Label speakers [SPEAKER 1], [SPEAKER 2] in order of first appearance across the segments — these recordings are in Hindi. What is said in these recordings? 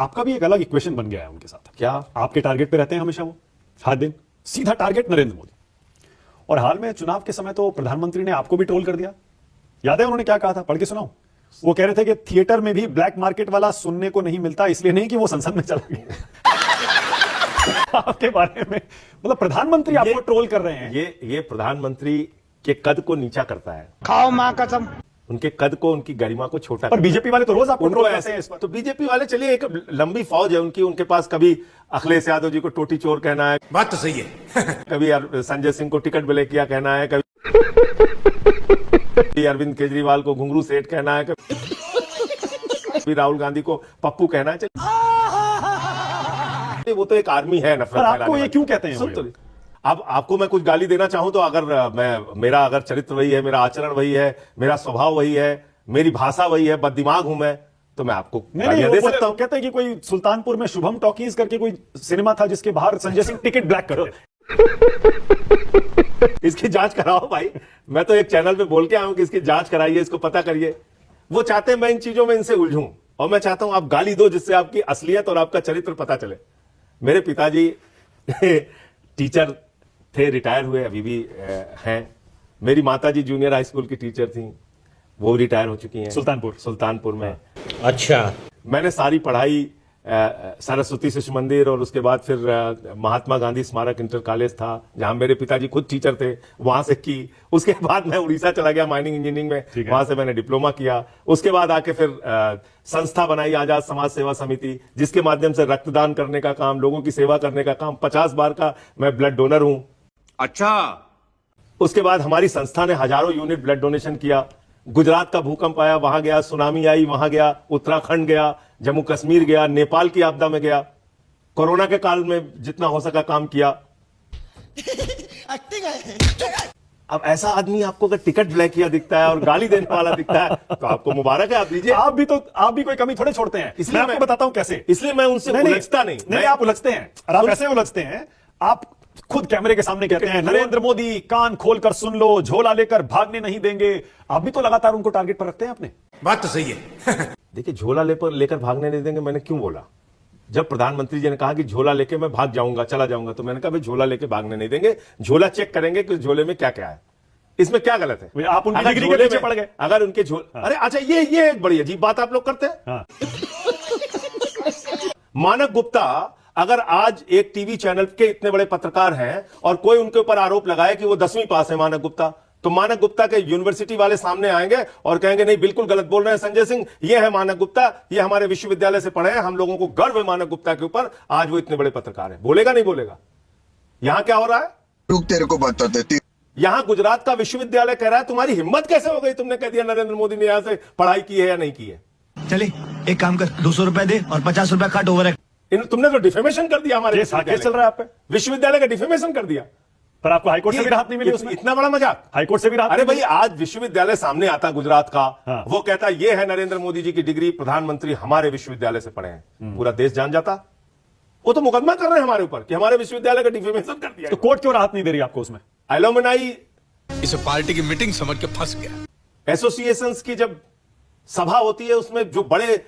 [SPEAKER 1] आपका भी एक अलग इक्वेशन बन गया है उनके साथ।
[SPEAKER 2] क्या?
[SPEAKER 1] आपके टारगेट पे रहते हैं हमेशा वो, हर दिन सीधा टारगेट नरेंद्र मोदी। और हाल में चुनाव के समय तो प्रधानमंत्री ने आपको भी ट्रोल कर दिया। याद है उन्होंने क्या कहा था? पढ़ के सुनाऊं? वो कह रहे थे कि थिएटर में भी ब्लैक मार्केट वाला सुनने को नहीं मिलता, इसलिए नहीं कि वो संसद में चला गया। आपके बारे में मतलब प्रधानमंत्री आपको ट्रोल कर रहे हैं।
[SPEAKER 2] ये प्रधानमंत्री के कद को नीचा करता है।
[SPEAKER 3] खाओ मां कसम।
[SPEAKER 2] उनके कद को, उनकी गरिमा को छोटा
[SPEAKER 1] पर बीजेपी वाले तो रोज आपको ट्रोल करते हैं इस पर।
[SPEAKER 2] तो बीजेपी वाले, चलिए एक लंबी फौज है उनकी, उनके पास कभी अखिलेश यादव जी को टोटी चोर कहना है,
[SPEAKER 3] बात तो सही है।
[SPEAKER 2] कभी संजय सिंह को टिकट ब्लैक किया कहना है, कभी अरविंद केजरीवाल को घुंघरू सेठ कहना है, कभी राहुल गांधी को पप्पू कहना है। वो तो एक आर्मी है नफरत
[SPEAKER 1] पर आपको
[SPEAKER 2] फैलाने
[SPEAKER 1] ये
[SPEAKER 2] वाली।
[SPEAKER 1] क्यों कहते हैं?
[SPEAKER 2] सुन तो, अब आपको मैं कुछ गाली देना चाहूं तो अगर मेरा अगर चरित्र वही है, मेरा आचरण वही है, मेरा स्वभाव वही है, मेरी भाषा वही है, बददिमाग हूं मैं, तो मैं आपको गालियां दे सकता हूं।
[SPEAKER 1] कहते हैं कि कोई सुल्तानपुर में शुभम टॉकीज करके कोई सिनेमा था जिसके बाहर संजय सिंह टिकट ब्लैक करते।
[SPEAKER 2] इसकी जांच कराओ भाई। मैं तो एक चैनल पे बोल के आया हूं कि इसकी जांच कराइए, इसको पता करिए। वो चाहते हैं मैं इन चीजों में इनसे उलझूं, और मैं चाहता हूं आप गाली दो जिससे आपकी असलियत और आपका चरित्र पता चले। मेरे पिताजी टीचर थे, रिटायर हुए, अभी भी हैं। मेरी माताजी जूनियर हाई स्कूल की टीचर थी, वो रिटायर हो चुकी हैं सुल्तानपुर में।
[SPEAKER 3] अच्छा।
[SPEAKER 2] मैंने सारी पढ़ाई सरस्वती शिशु मंदिर और उसके बाद फिर महात्मा गांधी स्मारक इंटर कॉलेज था जहां मेरे पिताजी खुद टीचर थे, वहां से की। उसके बाद मैं उड़ीसा चला गया माइनिंग इंजीनियरिंग में, वहां से मैंने डिप्लोमा किया। उसके बाद आके फिर संस्था बनाई आजाद समाज सेवा समिति, जिसके माध्यम से रक्तदान करने का काम, लोगों की सेवा करने का काम, 50 बार का मैं ब्लड डोनर हूं।
[SPEAKER 3] अच्छा।
[SPEAKER 2] उसके बाद हमारी संस्था ने हजारों यूनिट ब्लड डोनेशन किया। गुजरात का भूकंप आया, वहां गया, सुनामी आई, वहां गया, उत्तराखंड गया, जम्मू कश्मीर गया, नेपाल की आपदा में गया, कोरोना के काल में जितना हो सका काम किया। अब ऐसा आदमी आपको अगर टिकट ब्लैक किया दिखता है और गाली देने वाला दिखता है तो आपको मुबारक है, आप दीजिए।
[SPEAKER 1] आप भी कोई कमी थोड़े छोड़ते हैं, इसलिए मैं आपको बताता हूं कैसे।
[SPEAKER 2] इसलिए मैं उनसे उलझता नहीं।
[SPEAKER 1] आप उलझते हैं, और आप ऐसे उलझते हैं। आप खुद कैमरे के सामने कहते हैं नरेंद्र मोदी कान खोलकर सुन लो, झोला लेकर भागने नहीं देंगे। आप भी तो लगातार उनको टारगेट पर रखते हैं अपने।
[SPEAKER 3] बात तो सही है।
[SPEAKER 2] देखिए, झोला लेकर भागने नहीं देंगे, मैंने क्यों बोला? जब प्रधानमंत्री जी ने कहा कि झोला लेके मैं भाग जाऊंगा, चला जाऊंगा, तो मैंने कहा भाई झोला लेके भागने नहीं देंगे, झोला चेक करेंगे कि झोले में क्या क्या है। इसमें क्या गलत है?
[SPEAKER 1] आप उनकी डिग्री के पीछे पड़ गए।
[SPEAKER 2] अगर उनके अरे अच्छा, ये एक बड़ी अजीब बात आप लोग करते हैं।
[SPEAKER 1] हाँ।
[SPEAKER 2] मानक गुप्ता अगर आज एक टीवी चैनल के इतने बड़े पत्रकार हैं और कोई उनके ऊपर आरोप लगाए कि वो 10वीं पास है मानक गुप्ता, तो मानक गुप्ता के यूनिवर्सिटी वाले सामने आएंगे और कहेंगे नहीं, बिल्कुल गलत बोल रहे हैं संजय सिंह, ये है मानक गुप्ता, ये हमारे विश्वविद्यालय से पढ़े हैं, हम लोगों को गर्व है मानक गुप्ता के ऊपर, आज वो इतने बड़े पत्रकार हैं। बोलेगा नहीं बोलेगा? यहां क्या हो रहा है?
[SPEAKER 4] रुक, तेरे को बता देती।
[SPEAKER 2] यहां गुजरात का विश्वविद्यालय कह रहा है तुम्हारी हिम्मत कैसे हो गई, तुमने कह दिया नरेंद्र मोदी ने यहां से पढ़ाई की है या नहीं की है।
[SPEAKER 5] चले एक काम कर, 200 रुपए दे और 50 रुपए काट ओवर है।
[SPEAKER 2] तुमने तो डिफेमेशन कर दिया हमारे
[SPEAKER 1] केस चल रहा है आप पे,
[SPEAKER 2] विश्वविद्यालय का डिफेमेशन कर दिया।
[SPEAKER 1] पर आपको हाईकोर्ट से भी राहत नहीं मिली उसमें।
[SPEAKER 2] इतना बड़ा मजाक
[SPEAKER 1] हाईकोर्ट से भी राहत।
[SPEAKER 2] अरे भाई, आज विश्वविद्यालय सामने आता गुजरात का,
[SPEAKER 1] हाँ।
[SPEAKER 2] वो कहता ये है नरेंद्र मोदी जी की डिग्री, प्रधानमंत्री हमारे विश्वविद्यालय से पढ़े हैं, पूरा देश जान जाता। वो तो मुकदमा कर रहे हैं हमारे ऊपर कि हमारे विश्वविद्यालय का डिफेमेशन कर दिया।
[SPEAKER 1] तो कोर्ट क्यों राहत नहीं दे रही आपको उसमें?
[SPEAKER 2] एलुमनाई
[SPEAKER 6] इसे पार्टी की मीटिंग समझ के फंस गया।
[SPEAKER 2] एसोसिएशंस की जब सभा होती है, उसमें जो बड़े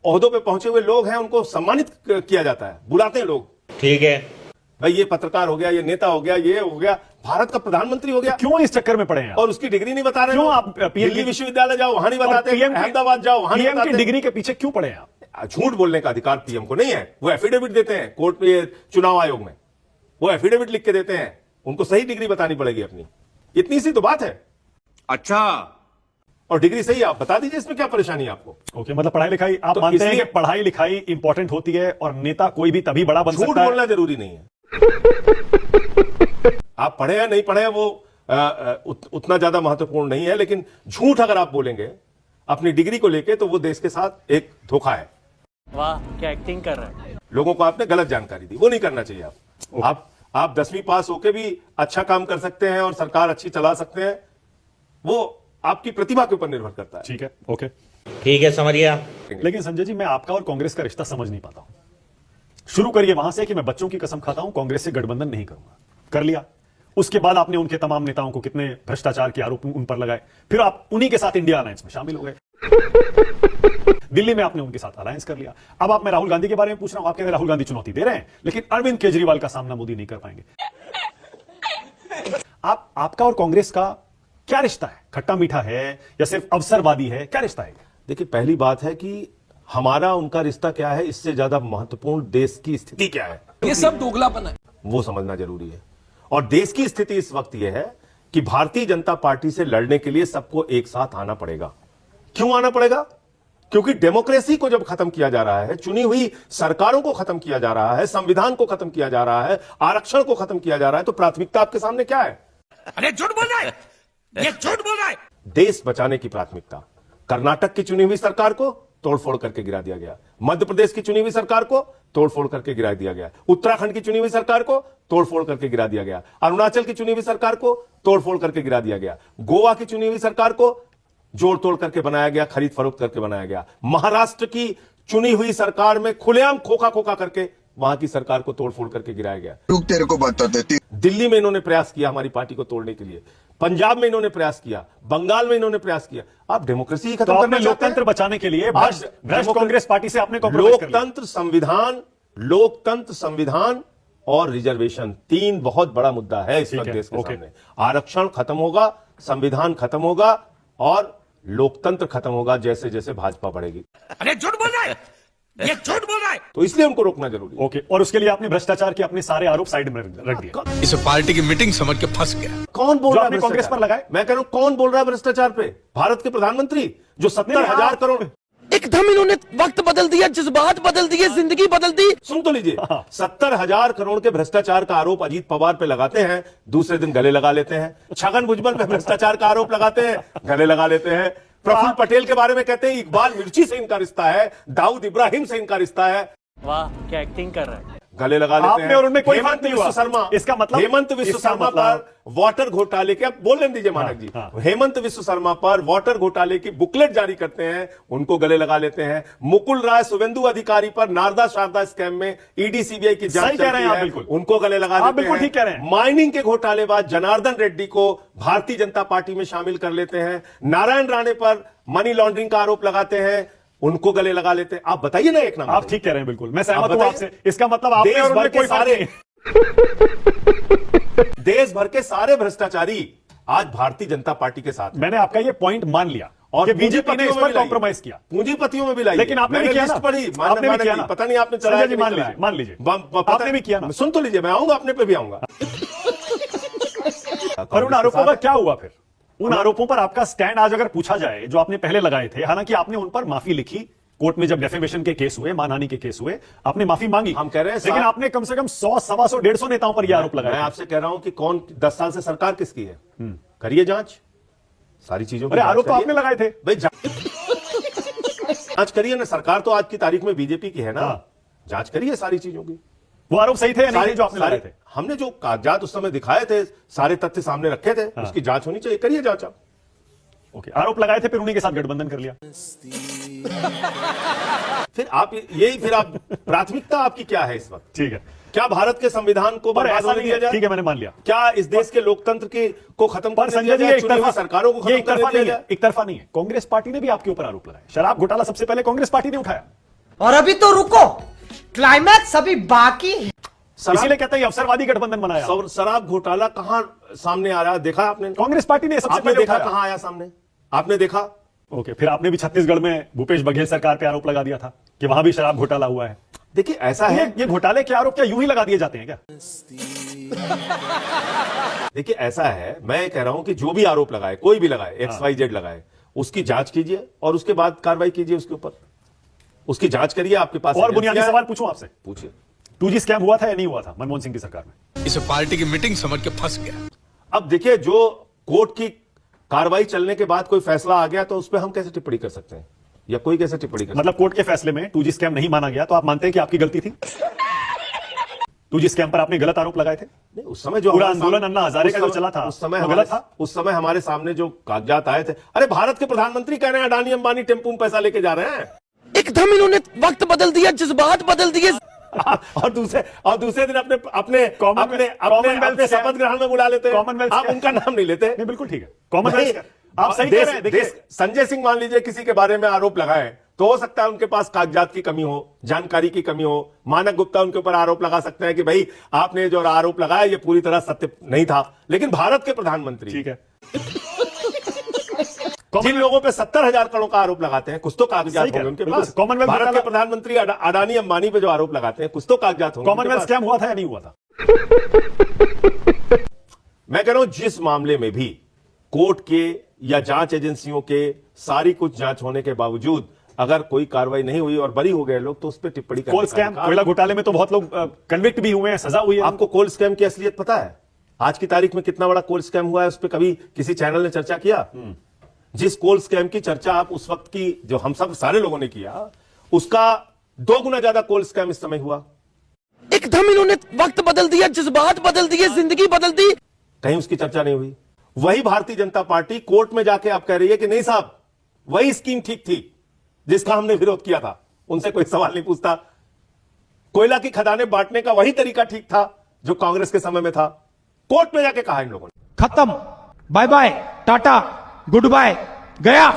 [SPEAKER 2] ओहदों पे पहुंचे हुए लोग हैं उनको सम्मानित किया जाता है, बुलाते हैं लोग।
[SPEAKER 3] ठीक है
[SPEAKER 2] भाई, ये पत्रकार हो गया, ये नेता हो गया, ये हो गया, भारत का प्रधानमंत्री हो गया,
[SPEAKER 1] क्यों इस चक्कर में पड़े हैं
[SPEAKER 2] और उसकी डिग्री नहीं बता रहे?
[SPEAKER 1] क्यों आप
[SPEAKER 2] दिल्ली विश्वविद्यालय जाओ, वहां नहीं बताते, अहमदाबाद जाओ, वहां नहीं बताते।
[SPEAKER 1] डिग्री के पीछे क्यों पड़े हैं आप?
[SPEAKER 2] झूठ बोलने का अधिकार पीएम को नहीं है। वो एफिडेविट देते हैं कोर्ट में, चुनाव आयोग में, वो एफिडेविट लिख के देते हैं, उनको सही डिग्री बतानी पड़ेगी अपनी, इतनी सी तो बात है।
[SPEAKER 3] अच्छा।
[SPEAKER 2] और डिग्री सही आप बता दीजिए, इसमें क्या परेशानी है आपको?
[SPEAKER 1] ओके, मतलब पढ़ाई लिखाई आप मानते हैं कि पढ़ाई लिखाई इंपॉर्टेंट होती है और नेता कोई भी तभी बड़ा बन सकता है।
[SPEAKER 2] झूठ बोलना जरूरी नहीं है। आप पढ़े हैं नहीं पढ़े हैं वो उतना ज्यादा महत्वपूर्ण नहीं है, लेकिन झूठ अगर आप बोलेंगे अपनी डिग्री को लेके तो वो देश के साथ एक धोखा है।
[SPEAKER 7] वाह, क्या एक्टिंग कर रहा है।
[SPEAKER 2] लोगों को आपने गलत जानकारी दी, वो नहीं करना चाहिए। आप 10वीं पास होके भी अच्छा काम कर सकते हैं और सरकार अच्छी चला सकते हैं, वो आपकी प्रतिभा के ऊपर निर्भर करता है।
[SPEAKER 1] ठीक है, ओके,
[SPEAKER 3] ठीक है, समझ गया।
[SPEAKER 1] लेकिन संजय जी, मैं आपका और कांग्रेस का रिश्ता समझ नहीं पाता हूं। शुरू करिए वहां से कि मैं बच्चों की कसम खाता हूं कांग्रेस से गठबंधन नहीं करूंगा, कर लिया। उसके बाद आपने उनके तमाम नेताओं को कितने भ्रष्टाचार के आरोप उन पर लगाए, फिर आप उन्हीं के साथ इंडिया अलायंस में शामिल हो गए। दिल्ली में आपने उनके साथ अलायंस कर लिया। अब आप मैं राहुल गांधी के बारे में पूछ रहा हूं, आप कहते हैं राहुल गांधी चुनौती दे रहे हैं, लेकिन अरविंद केजरीवाल का सामना मोदी नहीं कर पाएंगे। आपका और कांग्रेस का क्या रिश्ता है? खट्टा मीठा है या सिर्फ अवसरवादी है? क्या रिश्ता है?
[SPEAKER 2] देखिए, पहली बात है कि हमारा उनका रिश्ता क्या है, इससे ज्यादा महत्वपूर्ण देश की स्थिति क्या है,
[SPEAKER 6] ये सब दोगलापन है।
[SPEAKER 2] वो समझना जरूरी है। और देश की स्थिति इस वक्त यह है कि भारतीय जनता पार्टी से लड़ने के लिए सबको एक साथ आना पड़ेगा। क्यों आना पड़ेगा? क्योंकि डेमोक्रेसी को जब खत्म किया जा रहा है, चुनी हुई सरकारों को खत्म किया जा रहा है, संविधान को खत्म किया जा रहा है, आरक्षण को खत्म किया जा रहा है, तो प्राथमिकता आपके सामने क्या है?
[SPEAKER 3] अरे झूठ बोल रहा है, ये झूठ बोल रहा है।
[SPEAKER 2] देश बचाने की प्राथमिकता। कर्नाटक की चुनी हुई सरकार को तोड़फोड़ करके गिरा दिया गया, मध्य प्रदेश की चुनी हुई सरकार को तोड़फोड़ करके गिरा दिया गया, उत्तराखंड की चुनी हुई सरकार को तोड़फोड़ करके गिरा दिया गया, अरुणाचल की चुनी हुई सरकार को तोड़फोड़ करके गिरा दिया गया, गोवा की चुनी हुई सरकार को जोड़ तोड़ करके बनाया गया, खरीद फरोख्त करके बनाया गया, महाराष्ट्र की चुनी हुई सरकार में खुलेआम खोखा खोखा करके वहां की सरकार को तोड़फोड़ करके गिराया गया।
[SPEAKER 4] रुक, तेरे को बता देती।
[SPEAKER 2] दिल्ली में इन्होंने प्रयास किया हमारी पार्टी को तोड़ने के लिए, पंजाब में इन्होंने प्रयास किया, बंगाल में इन्होंने प्रयास किया। आप डेमोक्रेसी ही
[SPEAKER 1] तो
[SPEAKER 2] खत्म
[SPEAKER 1] आपने
[SPEAKER 2] करना चाहते हैं?
[SPEAKER 1] लोकतंत्र बचाने के लिए
[SPEAKER 2] आज
[SPEAKER 1] भ्रष्ट कांग्रेस पार्टी से आपने कॉम्प्रोमाइज कर लिया।
[SPEAKER 2] लोकतंत्र, संविधान और रिजर्वेशन, तीन बहुत बड़ा मुद्दा है इस वक्त देश के सामने। आरक्षण खत्म होगा, संविधान खत्म होगा और लोकतंत्र खत्म होगा जैसे जैसे भाजपा बढ़ेगी।
[SPEAKER 3] अरे झूठ बोल रहा है, ये झूठ बोल रहा है।
[SPEAKER 2] तो इसलिए उनको रोकना जरूरी है।
[SPEAKER 1] ओके, और उसके लिए आपने भ्रष्टाचार के अपने सारे आरोप साइड में रख दिए।
[SPEAKER 6] इसे पार्टी की मीटिंग समझ के फंस गया।
[SPEAKER 2] कौन बोल
[SPEAKER 1] जो
[SPEAKER 2] रहा है
[SPEAKER 1] आपने कांग्रेस
[SPEAKER 2] भ्रष्टाचार?
[SPEAKER 1] पर लगाए?
[SPEAKER 2] मैं कह रहा हूं, कौन बोल रहा है भ्रष्टाचार पे? भारत के प्रधानमंत्री जो 70,000 करोड़,
[SPEAKER 8] एकदम इन्होंने वक्त बदल दिया, जज्बात बदल दिए, जिंदगी बदल दी।
[SPEAKER 2] सुन तो लीजिए, 70,000 करोड़ के भ्रष्टाचार का आरोप अजीत पवार पे लगाते हैं, दूसरे दिन गले लगा लेते हैं। छगन भुजबल पे भ्रष्टाचार का आरोप लगाते हैं, गले लगा लेते हैं। प्रफुल्ल पटेल के बारे में कहते हैं इकबाल मिर्ची से इनका रिश्ता है, दाऊद इब्राहिम से इनका रिश्ता है,
[SPEAKER 7] वाह क्या एक्टिंग कर रहा है।
[SPEAKER 2] गले लगा लेते
[SPEAKER 1] आपने
[SPEAKER 2] हैं।
[SPEAKER 1] और उनमें कोई
[SPEAKER 2] हेमंत
[SPEAKER 1] फर्क नहीं हुआ।
[SPEAKER 2] विश्व शर्मा,
[SPEAKER 1] इसका मतलब-
[SPEAKER 2] हेमंत विश्व
[SPEAKER 1] इसका
[SPEAKER 2] शर्मा
[SPEAKER 1] मतलब-
[SPEAKER 2] पर वाटर घोटाले के, अब बोलने दीजिए मानक जी,
[SPEAKER 1] हाँ।
[SPEAKER 2] हेमंत विश्व शर्मा पर वाटर घोटाले की बुकलेट जारी करते हैं, उनको गले लगा लेते हैं। मुकुल राय शुवेंदु अधिकारी पर नारदा शारदा स्कैम में ईडी सीबीआई की जांच
[SPEAKER 1] सही कह रहे हैं
[SPEAKER 2] चलती
[SPEAKER 1] आप,
[SPEAKER 2] है,
[SPEAKER 1] बिल्कुल।
[SPEAKER 2] उनको गले लगा
[SPEAKER 1] आप
[SPEAKER 2] लेते
[SPEAKER 1] बिल्कुल
[SPEAKER 2] हैं।
[SPEAKER 1] ठीक कह रहे हैं।
[SPEAKER 2] माइनिंग के घोटालेबाज जनार्दन रेड्डी को भारतीय जनता पार्टी में शामिल कर लेते हैं। नारायण राणे पर मनी लॉन्ड्रिंग का आरोप लगाते हैं, उनको गले लगा लेते हैं। आप बताइए ना एक नाम।
[SPEAKER 1] आप ठीक कह रहे हैं, बिल्कुल मैं सहमत
[SPEAKER 2] आप
[SPEAKER 1] हूं
[SPEAKER 2] बताइए।
[SPEAKER 1] आपसे। इसका मतलब आपने
[SPEAKER 2] देश
[SPEAKER 1] और
[SPEAKER 2] भर
[SPEAKER 1] उनमें
[SPEAKER 2] के
[SPEAKER 1] कोई फर्क
[SPEAKER 2] सारे
[SPEAKER 1] नहीं।
[SPEAKER 2] देश भर के सारे भ्रष्टाचारी आज भारतीय जनता पार्टी के साथ हैं।
[SPEAKER 1] मैंने आपका ये पॉइंट मान लिया
[SPEAKER 2] और
[SPEAKER 1] कि बीजेपी ने इस पर कॉम्प्रोमाइज किया,
[SPEAKER 2] पूंजीपतियों में भी लाई,
[SPEAKER 1] लेकिन आपने भी किया ना।
[SPEAKER 2] पढ़ी,
[SPEAKER 1] आपने भी किया ना।
[SPEAKER 2] पता नहीं आपने
[SPEAKER 1] संजय
[SPEAKER 2] चलाया
[SPEAKER 1] जी,
[SPEAKER 2] कि
[SPEAKER 1] मान
[SPEAKER 2] नहीं
[SPEAKER 1] लीजिए,
[SPEAKER 2] चलाया।
[SPEAKER 1] मान लीजिए।
[SPEAKER 2] पता-
[SPEAKER 1] आपने भी किया ना।
[SPEAKER 2] सुन तो लीजिए, मैं आऊंगा, अपने पे भी आऊंगा।
[SPEAKER 1] और उन आरोपों का क्या हुआ फिर? उन आरोपों पर आपका स्टैंड आज अगर पूछा जाए, जो आपने पहले लगाए थे, हालांकि आपने उन पर माफी लिखी, कोर्ट में जब डेफेमेशन के केस हुए, मानहानि के केस हुए, आपने माफी मांगी।
[SPEAKER 2] हम कह रहे हैं
[SPEAKER 1] लेकिन आपने कम से कम 100, 125, 150 नेताओं पर यह आरोप
[SPEAKER 2] मैं
[SPEAKER 1] लगाया।
[SPEAKER 2] आपसे कह रहा हूं कि कौन 10 साल से सरकार किसकी है, करिए जांच सारी चीजों की।
[SPEAKER 1] अरे
[SPEAKER 2] जांच
[SPEAKER 1] आरोप तो
[SPEAKER 2] करिए।
[SPEAKER 1] आपने लगाए थे
[SPEAKER 2] भाई जांच करिए ना, सरकार तो आज की तारीख में बीजेपी की है ना,
[SPEAKER 1] हाँ।
[SPEAKER 2] जांच करिए सारी चीजों की।
[SPEAKER 1] वो आरोप सही थे या नहीं थे जो आपने लगाए थे?
[SPEAKER 2] हमने जो कागजात उस समय दिखाए थे, सारे तथ्य सामने रखे थे, उसकी जांच होनी चाहिए, करिए जांच आप।
[SPEAKER 1] ओके, आरोप लगाए थे, फिर उन्हीं के साथ गठबंधन कर लिया।
[SPEAKER 2] फिर आप यही, फिर आप प्राथमिकता आपकी क्या है इस वक्त?
[SPEAKER 1] ठीक है,
[SPEAKER 2] क्या भारत के संविधान को
[SPEAKER 1] पर
[SPEAKER 2] बर्बाद
[SPEAKER 1] ऐसा
[SPEAKER 2] होने
[SPEAKER 1] नहीं
[SPEAKER 2] दिया
[SPEAKER 1] है।
[SPEAKER 2] जाए?
[SPEAKER 1] ठीक है, मैंने मान लिया।
[SPEAKER 2] क्या इस देश के लोकतंत्र को खत्म
[SPEAKER 1] पर
[SPEAKER 2] कर
[SPEAKER 1] संजय
[SPEAKER 2] दिया
[SPEAKER 1] जी,
[SPEAKER 2] जाए?
[SPEAKER 1] एक
[SPEAKER 2] चुनी हुई
[SPEAKER 1] तरफा
[SPEAKER 2] सरकारों को
[SPEAKER 1] ये
[SPEAKER 2] खत्म
[SPEAKER 1] एक तरफा
[SPEAKER 2] कर दिया
[SPEAKER 1] नहीं है,
[SPEAKER 2] जाए?
[SPEAKER 1] एक तरफा नहीं है। कांग्रेस पार्टी ने भी आपके ऊपर आरोप लगाया। शराब घोटाला सबसे पहले कांग्रेस पार्टी ने उठाया,
[SPEAKER 8] और अभी तो रुको, क्लाइमैक्स अभी बाकी है।
[SPEAKER 1] इसीलिए कहते हैं अवसरवादी गठबंधन बनाया।
[SPEAKER 2] शराब घोटाला कहां सामने आ रहा है? देखा आपने?
[SPEAKER 1] कांग्रेस पार्टी ने सबसे
[SPEAKER 2] आपने
[SPEAKER 1] पहले
[SPEAKER 2] देखा
[SPEAKER 1] उठाया।
[SPEAKER 2] कहां आया सामने? आपने देखा?
[SPEAKER 1] ओके, फिर आपने भी छत्तीसगढ़ में भूपेश बघेल सरकार पे आरोप लगा दिया था कि वहां भी शराब घोटाला हुआ है।
[SPEAKER 2] देखिए ऐसा है,
[SPEAKER 1] ये घोटाले के आरोप क्या यूं ही लगा दिए जाते हैं क्या?
[SPEAKER 2] देखिए ऐसा है, मैं कह रहा हूं कि जो भी आरोप लगाए, कोई भी लगाए, XYZ लगाए, उसकी जांच कीजिए और उसके बाद कार्रवाई कीजिए उसके ऊपर। उसकी जांच करिए, आपके पास
[SPEAKER 1] और बुनियादी
[SPEAKER 2] एजेंसियां
[SPEAKER 1] सवाल
[SPEAKER 2] हैं,
[SPEAKER 1] पूछूं आपसे,
[SPEAKER 2] पूछिए।
[SPEAKER 1] 2G स्कैम हुआ था या नहीं हुआ था मनमोहन सिंह की सरकार में?
[SPEAKER 6] इसे पार्टी की मीटिंग समझ के फंस गया।
[SPEAKER 2] अब देखिए, जो कोर्ट की कार्रवाई चलने के बाद कोई फैसला आ गया तो उस पर हम कैसे टिप्पणी कर सकते हैं, या कोई कैसे टिप्पणी कर सकता
[SPEAKER 1] मतलब कोर्ट के फैसले में 2G स्कैम नहीं माना गया तो आप मानते हैं कि आपकी गलती थी? 2G स्कैम पर आपने गलत आरोप लगाए थे?
[SPEAKER 2] नहीं, उस समय जो
[SPEAKER 1] पूरा
[SPEAKER 2] हमारे
[SPEAKER 1] आंदोलन
[SPEAKER 2] सामने-
[SPEAKER 1] अन्ना हजारे
[SPEAKER 2] उस
[SPEAKER 1] का जो
[SPEAKER 2] समय-
[SPEAKER 1] चला था,
[SPEAKER 2] उस समय
[SPEAKER 1] वो
[SPEAKER 2] हमारे-
[SPEAKER 1] गलत था?
[SPEAKER 2] उस समय हमारे सामने जो कागजात आए थे, अरे भारत के प्रधानमंत्री कह रहे हैं अडानी अंबानी टेम्पू में पैसा लेके जा रहे हैं।
[SPEAKER 8] एकदम इन्होंने वक्त बदल दिया, जज्बात बदल दिए।
[SPEAKER 2] और दूसरे दिन अपने
[SPEAKER 1] कॉमनवेल्थ
[SPEAKER 2] शपथ ग्रहण में बुला लेते हैं।
[SPEAKER 1] कॉमनवेल्थ
[SPEAKER 2] आप उनका नाम नहीं लेते।
[SPEAKER 1] नहीं, बिल्कुल ठीक है। कॉमनवेल्थ आप सही कह रहे हैं। देखिए,
[SPEAKER 2] संजय सिंह मान लीजिए किसी के बारे में आरोप लगाए तो हो सकता है उनके पास कागजात की कमी हो, जानकारी की कमी हो। मानक गुप्ता उनके ऊपर आरोप लगा सकते हैं कि भाई आपने जो आरोप लगाया ये पूरी तरह सत्य नहीं था। लेकिन भारत के प्रधानमंत्री
[SPEAKER 1] ठीक है,
[SPEAKER 2] जिन लोगों पे 70,000 करोड़ का आरोप लगाते हैं, कुछ तो कागजात
[SPEAKER 1] सही कह
[SPEAKER 2] होंगे उनके
[SPEAKER 1] बिल्कुल।
[SPEAKER 2] पास।
[SPEAKER 1] कॉमनवेल्थ
[SPEAKER 2] भारत के
[SPEAKER 1] घोटाला-
[SPEAKER 2] प्रधानमंत्री अडानी अंबानी पे जो आरोप लगाते हैं, कुछ तो कागजात होंगे उनके
[SPEAKER 1] कॉमनवेल्थ
[SPEAKER 2] पास।
[SPEAKER 1] स्कैम हुआ था या नहीं हुआ था?
[SPEAKER 2] मैं कह रहा हूं जिस मामले में भी कोर्ट के या जांच एजेंसियों के सारी कुछ जांच होने के बावजूद अगर कोई कार्रवाई नहीं हुई और बरी हो गए लोग, तो उस पर टिप्पणी करने
[SPEAKER 1] कोल
[SPEAKER 2] का
[SPEAKER 1] स्कैम,
[SPEAKER 2] अधिकार-
[SPEAKER 1] कोयला घोटाले में तो बहुत लोग कन्विक्ट भी हुए हैं, सजा हुई है।
[SPEAKER 2] आपको कोल स्कैम की असलियत पता है? आज की तारीख में कितना बड़ा कोल स्कैम हुआ है, उस पर कभी किसी चैनल ने चर्चा किया? जिस कोल स्कैम की चर्चा आप उस वक्त की, जो हम सब सारे लोगों ने किया, उसका 2 गुना ज्यादा कोल स्कैम इस समय हुआ।
[SPEAKER 8] एकदम इन्होंने वक्त बदल दिया, जज्बात बदल दिए, जिंदगी बदल दी।
[SPEAKER 2] कहीं उसकी चर्चा नहीं हुई। वही भारतीय जनता पार्टी कोर्ट में जाके आप कह रही है कि नहीं साहब, वही स्कीम ठीक थी जिसका हमने विरोध किया था। उनसे कोई सवाल नहीं पूछता। कोयला की खदानें बांटने का वही तरीका ठीक था जो कांग्रेस के समय में था। कोर्ट में जाके कहा इन लोगों ने।
[SPEAKER 4] खत्म, bye bye, tata, goodbye, गया।